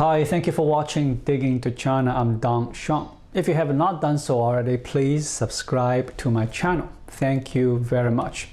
Hi, thank you for watching Digging into China. I'm Dong Shuang. If you have not done so already, please subscribe to my channel. Thank you very much.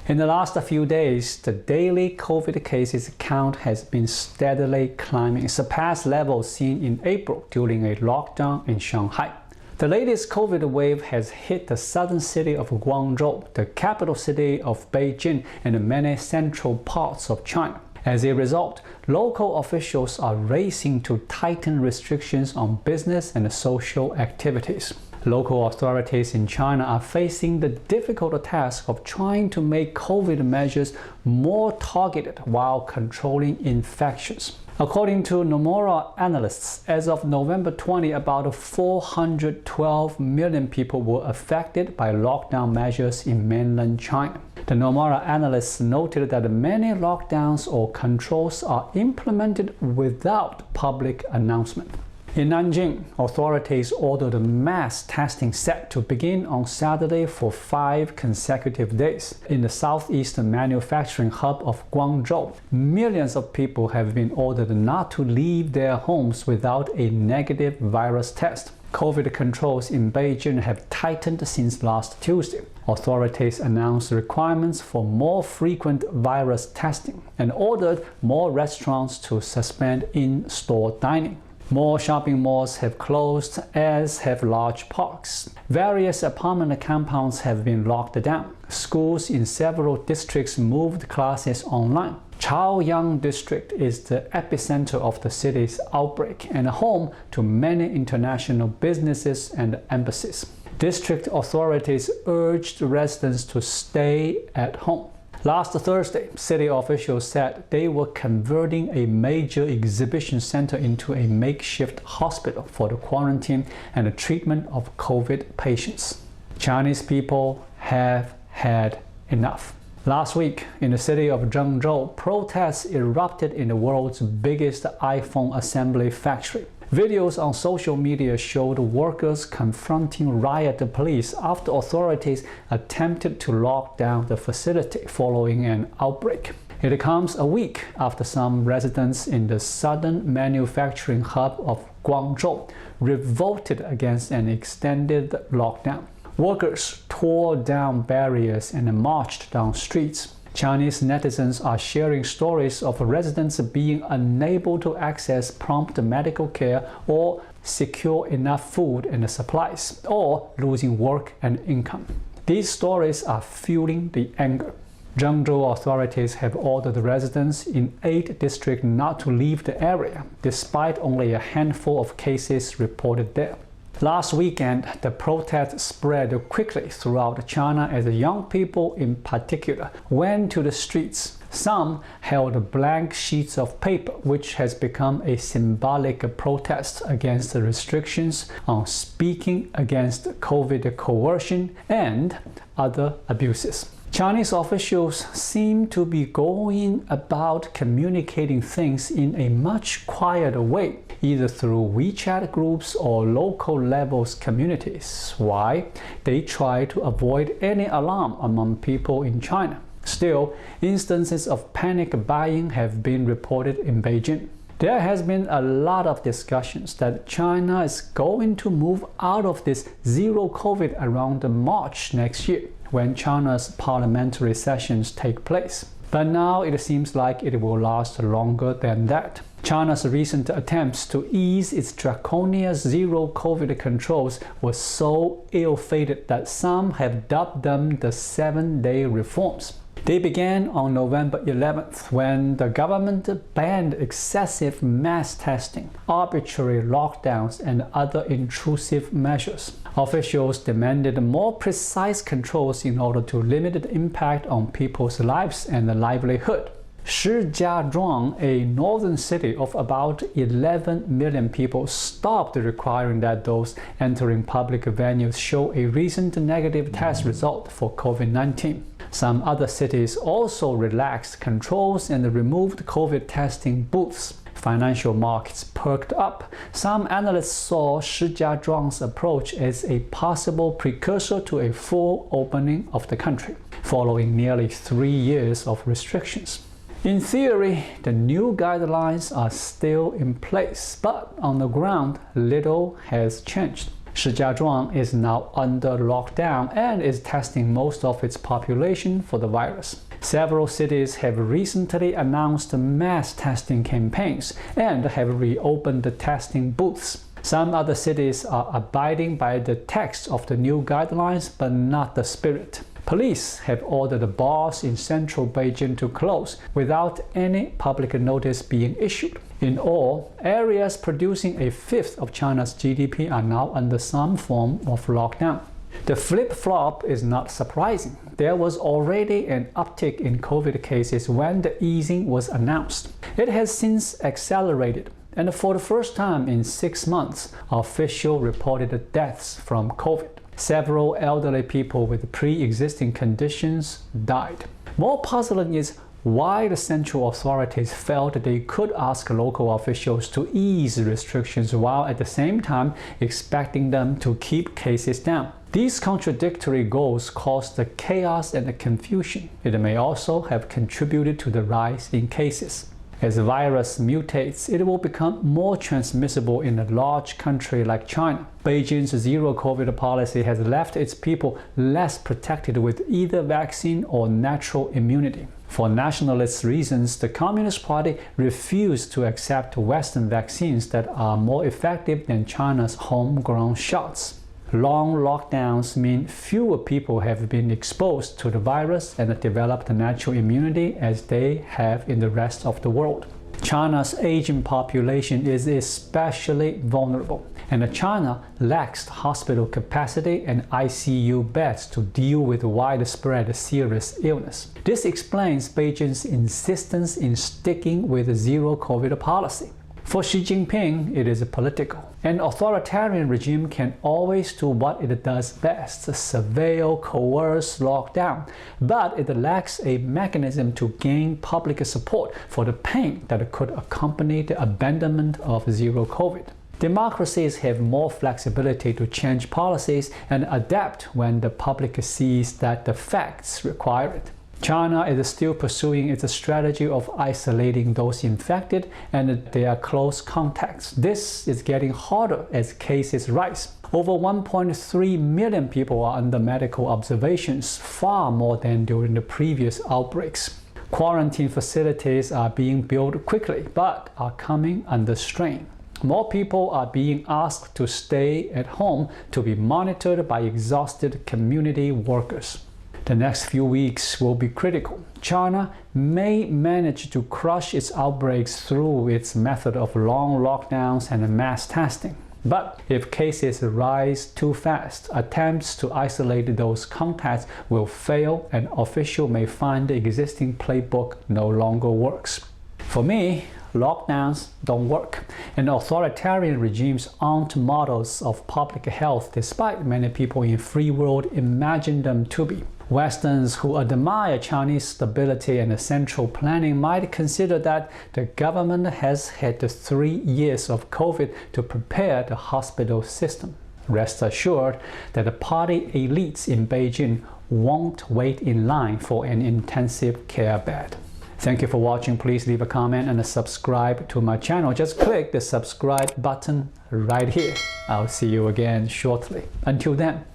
In the last few days, the daily COVID cases count has been steadily climbing, surpassed levels seen in April during a lockdown in Shanghai. The latest COVID wave has hit the southern city of Guangzhou, the capital city of Beijing, and many central parts of China. As a result, local officials are racing to tighten restrictions on business and social activities. Local authorities in China are facing the difficult task of trying to make COVID measures more targeted while controlling infections. According to Nomura analysts, as of November 20, about 412 million people were affected by lockdown measures in mainland China. The Nomura analysts noted that many lockdowns or controls are implemented without public announcement. In Nanjing, authorities ordered a mass testing set to begin on Saturday for 5 consecutive days. In the southeastern manufacturing hub of Guangzhou, millions of people have been ordered not to leave their homes without a negative virus test. COVID controls in Beijing have tightened since last Tuesday. Authorities announced requirements for more frequent virus testing and ordered more restaurants to suspend in-store dining. More shopping malls have closed, as have large parks. Various apartment compounds have been locked down. Schools in several districts moved classes online. Chaoyang district is the epicenter of the city's outbreak and home to many international businesses and embassies. District authorities urged residents to stay at home. Last Thursday, city officials said they were converting a major exhibition center into a makeshift hospital for the quarantine and the treatment of COVID patients. Chinese people have had enough. Last week, in the city of Zhengzhou, protests erupted in the world's biggest iPhone assembly factory. Videos on social media showed workers confronting riot police after authorities attempted to lock down the facility following an outbreak. It comes a week after some residents in the southern manufacturing hub of Guangzhou revolted against an extended lockdown. Workers tore down barriers and marched down streets. Chinese netizens are sharing stories of residents being unable to access prompt medical care or secure enough food and supplies, or losing work and income. These stories are fueling the anger. Zhengzhou authorities have ordered residents in 8 districts not to leave the area, despite only a handful of cases reported there. Last weekend, the protest spread quickly throughout China as young people in particular went to the streets. Some held blank sheets of paper, which has become a symbolic protest against the restrictions on speaking against COVID coercion and other abuses. Chinese officials seem to be going about communicating things in a much quieter way, either through WeChat groups or local levels communities. Why? They try to avoid any alarm among people in China. Still, instances of panic buying have been reported in Beijing. There has been a lot of discussions that China is going to move out of this zero COVID around March next year, when China's parliamentary sessions take place. But now it seems like it will last longer than that. China's recent attempts to ease its draconian zero COVID controls were so ill-fated that some have dubbed them the 7-day reforms. They began on November 11th, when the government banned excessive mass testing, arbitrary lockdowns, and other intrusive measures. Officials demanded more precise controls in order to limit the impact on people's lives and livelihood. Shijiazhuang, a northern city of about 11 million people, stopped requiring that those entering public venues show a recent negative test result for COVID-19. Some other cities also relaxed controls and removed COVID testing booths. Financial markets perked up. Some analysts saw Shijiazhuang's approach as a possible precursor to a full opening of the country, following nearly 3 years of restrictions. In theory, the new guidelines are still in place, but on the ground, little has changed. Shijiazhuang is now under lockdown and is testing most of its population for the virus. Several cities have recently announced mass testing campaigns and have reopened the testing booths. Some other cities are abiding by the text of the new guidelines, but not the spirit. Police have ordered the bars in central Beijing to close without any public notice being issued. In all, areas producing a fifth of China's GDP are now under some form of lockdown. The flip-flop is not surprising. There was already an uptick in COVID cases when the easing was announced. It has since accelerated, and for the first time in 6 months, officials reported deaths from COVID. Several elderly people with pre-existing conditions died. More puzzling is why the central authorities felt they could ask local officials to ease restrictions while at the same time expecting them to keep cases down. These contradictory goals caused the chaos and the confusion. It may also have contributed to the rise in cases. As the virus mutates, it will become more transmissible in a large country like China. Beijing's zero-COVID policy has left its people less protected with either vaccine or natural immunity. For nationalist reasons, the Communist Party refused to accept Western vaccines that are more effective than China's homegrown shots. Long lockdowns mean fewer people have been exposed to the virus and developed natural immunity as they have in the rest of the world. China's aging population is especially vulnerable, and China lacks hospital capacity and ICU beds to deal with widespread serious illness. This explains Beijing's insistence in sticking with the zero-COVID policy. For Xi Jinping, it is political. An authoritarian regime can always do what it does best, surveil, coerce, lock down, but it lacks a mechanism to gain public support for the pain that could accompany the abandonment of zero-COVID. Democracies have more flexibility to change policies and adapt when the public sees that the facts require it. China is still pursuing its strategy of isolating those infected and their close contacts. This is getting harder as cases rise. Over 1.3 million people are under medical observations, far more than during the previous outbreaks. Quarantine facilities are being built quickly, but are coming under strain. More people are being asked to stay at home to be monitored by exhausted community workers. The next few weeks will be critical. China may manage to crush its outbreaks through its method of long lockdowns and mass testing. But if cases rise too fast, attempts to isolate those contacts will fail and officials may find the existing playbook no longer works. For me, lockdowns don't work, and authoritarian regimes aren't models of public health despite many people in the free world imagine them to be. Westerns who admire Chinese stability and central planning might consider that the government has had 3 years of COVID to prepare the hospital system. Rest assured that the party elites in Beijing won't wait in line for an intensive care bed. Thank you for watching. Please leave a comment and subscribe to my channel. Just click the subscribe button right here. I'll see you again shortly. Until then,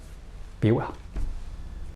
be well.